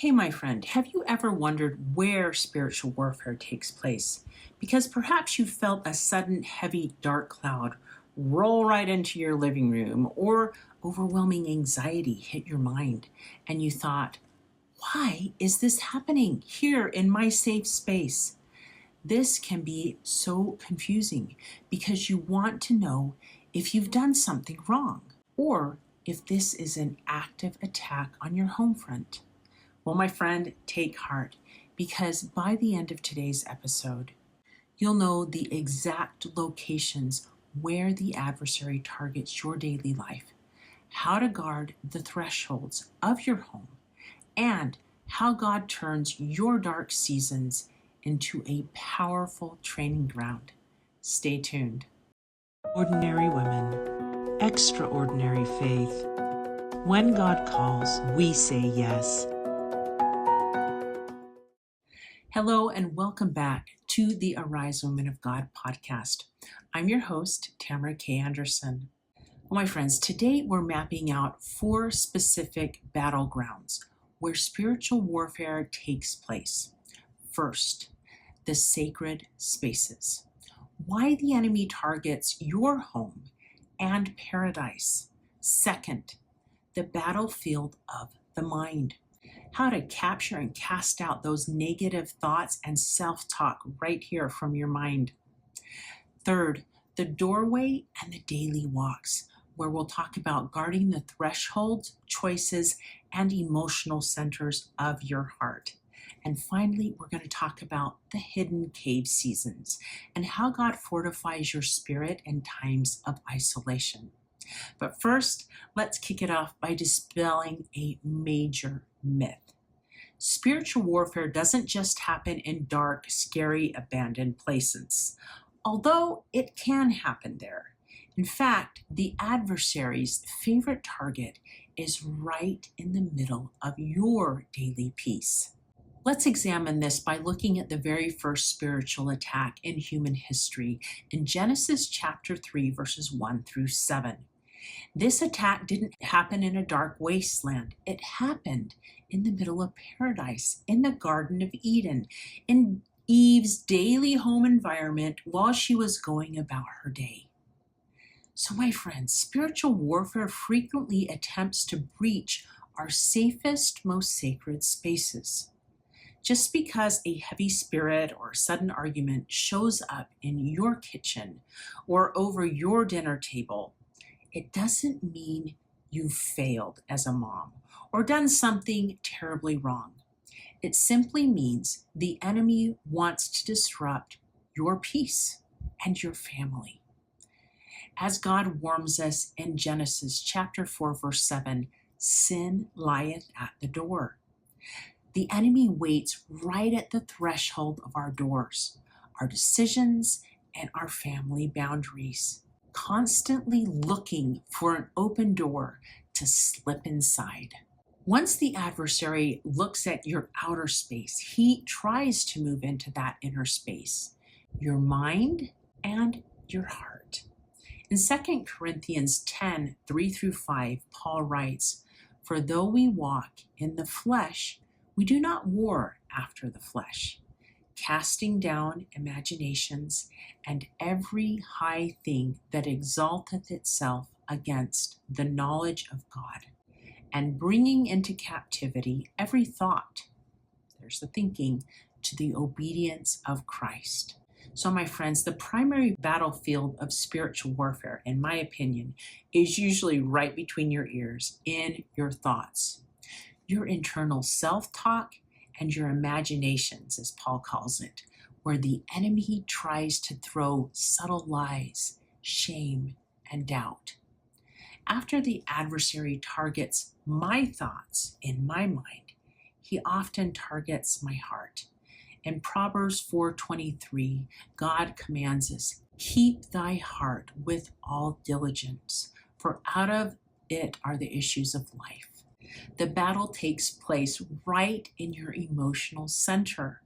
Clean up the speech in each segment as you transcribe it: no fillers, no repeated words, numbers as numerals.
Hey, my friend, have you ever wondered where spiritual warfare takes place? Because perhaps you felt a sudden heavy dark cloud roll right into your living room, or overwhelming anxiety hit your mind, and you thought, why is this happening here in my safe space? This can be so confusing because you want to know if you've done something wrong or if this is an active attack on your home front. Well, my friend, take heart, because by the end of today's episode, you'll know the exact locations where the adversary targets your daily life, how to guard the thresholds of your home, and how God turns your dark seasons into a powerful training ground. Stay tuned. Ordinary women, extraordinary faith. When God calls, we say yes. Hello and welcome back to the Arise Women of God podcast. I'm your host, Tamara K. Anderson. Well, my friends, today we're mapping out 4 specific battlegrounds where spiritual warfare takes place. First, the sacred spaces. Why the enemy targets your home and paradise. Second, the battlefield of the mind. How to capture and cast out those negative thoughts and self-talk right here from your mind. Third, the doorway and the daily walks, where we'll talk about guarding the thresholds, choices, and emotional centers of your heart. And finally, we're going to talk about the hidden cave seasons and how God fortifies your spirit in times of isolation. But first, let's kick it off by dispelling a major myth. Spiritual warfare doesn't just happen in dark, scary, abandoned places, although it can happen there. In fact, the adversary's favorite target is right in the middle of your daily peace. Let's examine this by looking at the very first spiritual attack in human history in Genesis chapter 3, verses 1 through 7. This attack didn't happen in a dark wasteland. It happened in the middle of paradise, in the Garden of Eden, in Eve's daily home environment while she was going about her day. So, my friends, spiritual warfare frequently attempts to breach our safest, most sacred spaces. Just because a heavy spirit or sudden argument shows up in your kitchen or over your dinner table, it doesn't mean you've failed as a mom or done something terribly wrong. It simply means the enemy wants to disrupt your peace and your family. As God warns us in Genesis chapter 4, verse 7, sin lieth at the door. The enemy waits right at the threshold of our doors, our decisions, and our family boundaries, constantly looking for an open door to slip inside. Once the adversary looks at your outer space, he tries to move into that inner space, your mind and your heart. In 2 Corinthians 10, 3 through 5, Paul writes, "For though we walk in the flesh, we do not war after the flesh, casting down imaginations and every high thing that exalteth itself against the knowledge of God, and bringing into captivity every thought," there's the thinking, "to the obedience of Christ." So, my friends, the primary battlefield of spiritual warfare, in my opinion, is usually right between your ears, in your thoughts. Your internal self-talk and your imaginations, as Paul calls it, where the enemy tries to throw subtle lies, shame, and doubt. After the adversary targets my thoughts in my mind, he often targets my heart. In Proverbs 4:23, God commands us, "Keep thy heart with all diligence, for out of it are the issues of life." The battle takes place right in your emotional center,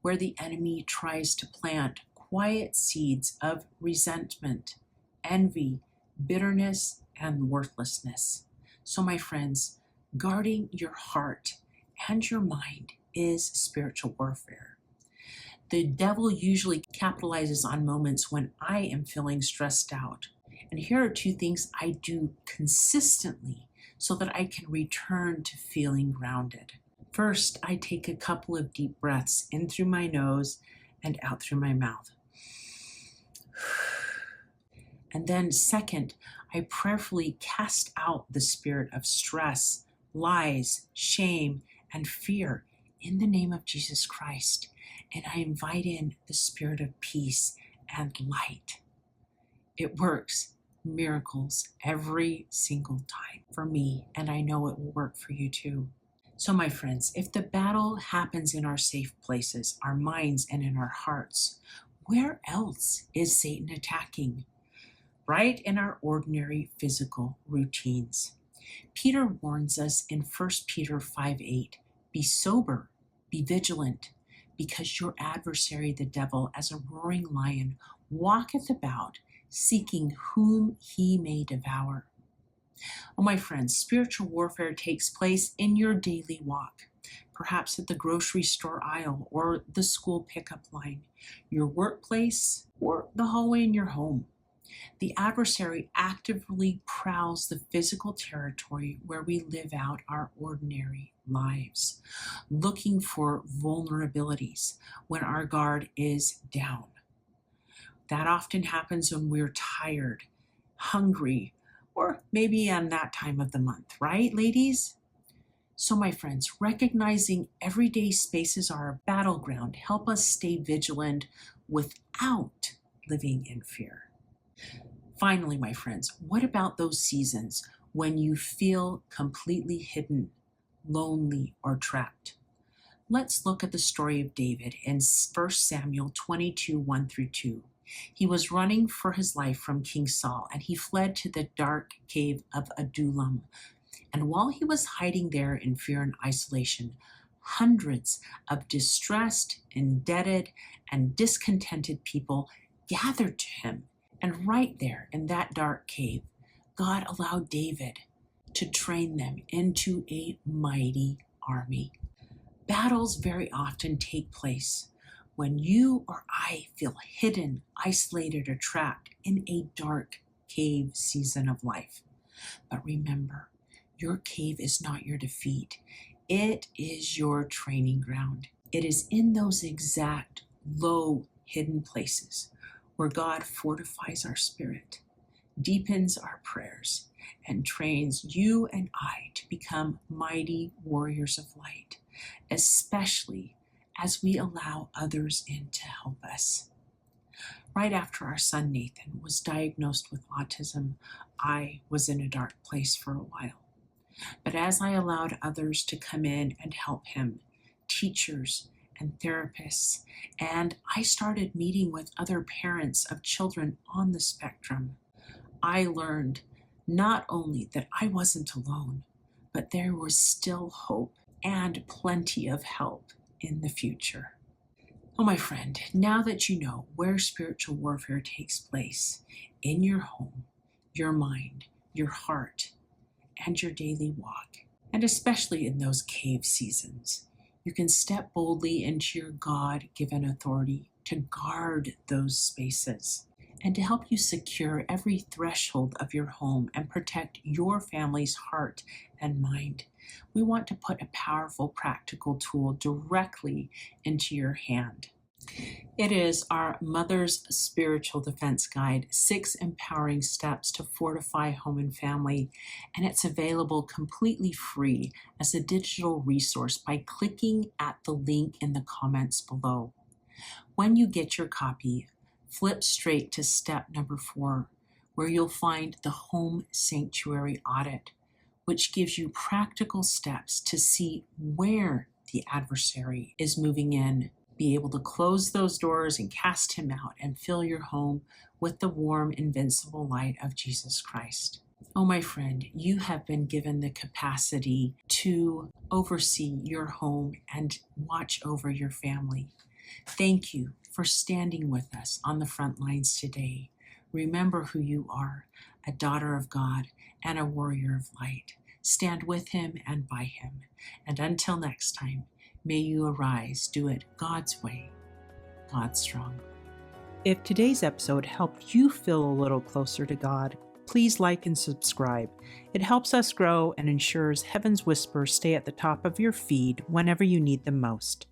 where the enemy tries to plant quiet seeds of resentment, envy, bitterness, and worthlessness. So, my friends, guarding your heart and your mind is spiritual warfare. The devil usually capitalizes on moments when I am feeling stressed out. And here are two things I do consistently so that I can return to feeling grounded. First, I take a couple of deep breaths in through my nose and out through my mouth. And then second, I prayerfully cast out the spirit of stress, lies, shame, and fear in the name of Jesus Christ. And I invite in the spirit of peace and light. It works miracles every single time for me, and I know it will work for you too. So my friends, if the battle happens in our safe places, our minds and in our hearts, where else is Satan attacking? Right in our ordinary physical routines. Peter warns us in 1 Peter 5:8, be sober, be vigilant, because your adversary, the devil, as a roaring lion, walketh about, seeking whom he may devour. Oh, my friends, spiritual warfare takes place in your daily walk, perhaps at the grocery store aisle or the school pickup line, your workplace, or the hallway in your home. The adversary actively prowls the physical territory where we live out our ordinary lives, looking for vulnerabilities when our guard is down. That often happens when we're tired, hungry, or maybe on that time of the month, right, ladies? So, my friends, recognizing everyday spaces are a battleground help us stay vigilant without living in fear. Finally, my friends, what about those seasons when you feel completely hidden, lonely, or trapped? Let's look at the story of David in 1 Samuel 22, 1 through 2. He was running for his life from King Saul, and he fled to the dark cave of Adullam. And while he was hiding there in fear and isolation, hundreds of distressed, indebted, and discontented people gathered to him. And right there in that dark cave, God allowed David to train them into a mighty army. Battles very often take place when you or I feel hidden, isolated, or trapped in a dark cave season of life. But remember, your cave is not your defeat. It is your training ground. It is in those exact low, hidden places where God fortifies our spirit, deepens our prayers, and trains you and I to become mighty warriors of light, especially as we allow others in to help us. Right after our son Nathan was diagnosed with autism, I was in a dark place for a while. But as I allowed others to come in and help him, teachers and therapists, and I started meeting with other parents of children on the spectrum, I learned not only that I wasn't alone, but there was still hope and plenty of help in the future. Oh, my friend, now that you know where spiritual warfare takes place in your home, your mind, your heart, and your daily walk, and especially in those cave seasons, you can step boldly into your God-given authority to guard those spaces and to help you secure every threshold of your home and protect your family's heart and mind. We want to put a powerful, practical tool directly into your hand. It is our Mother's Spiritual Defense Guide, 6 Empowering Steps to Fortify Home and Family, and it's available completely free as a digital resource by clicking at the link in the comments below. When you get your copy, flip straight to step number 4, where you'll find the Home Sanctuary Audit, which gives you practical steps to see where the adversary is moving in, be able to close those doors and cast him out and fill your home with the warm, invincible light of Jesus Christ. Oh, my friend, you have been given the capacity to oversee your home and watch over your family. Thank you for standing with us on the front lines today. Remember who you are, a daughter of God and a warrior of light. stand with him and by him. And until next time, may you arise, do it God's way, God strong. If today's episode helped you feel a little closer to God, please like and subscribe. It helps us grow and ensures Heaven's whispers stay at the top of your feed whenever you need them most.